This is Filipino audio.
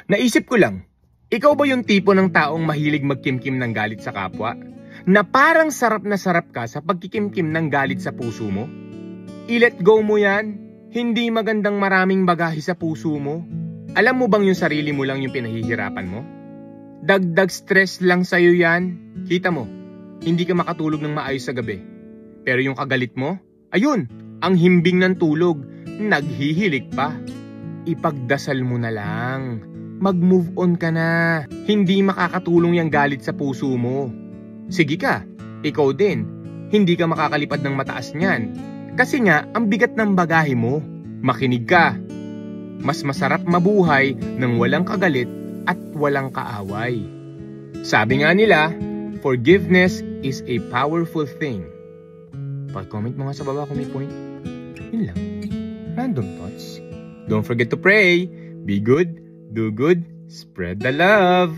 Naisip ko lang, ikaw ba yung tipo ng taong mahilig magkimkim ng galit sa kapwa? Na parang sarap na sarap ka sa pagkikimkim ng galit sa puso mo? I-let go mo yan. Hindi magandang maraming bagahe sa puso mo. Alam mo bang yung sarili mo lang yung pinahihirapan mo? Dagdag stress lang sa'yo yan. Kita mo, hindi ka makatulog ng maayos sa gabi. Pero yung kagalit mo, ayun, ang himbing ng tulog, naghihilik pa. Ipagdasal mo na lang. Mag-move on ka na. Hindi makakatulong yung galit sa puso mo. Sige ka, ikaw din. Hindi ka makakalipad ng mataas niyan. Kasi nga, ang bigat ng bagahe mo. Makinig ka. Mas masarap mabuhay ng walang kagalit at walang kaaway. Sabi nga nila, forgiveness is a powerful thing. Pag-comment mo nga sa baba kung may point. Yun lang. Random thoughts. Don't forget to pray. Be good. Do good, spread the love.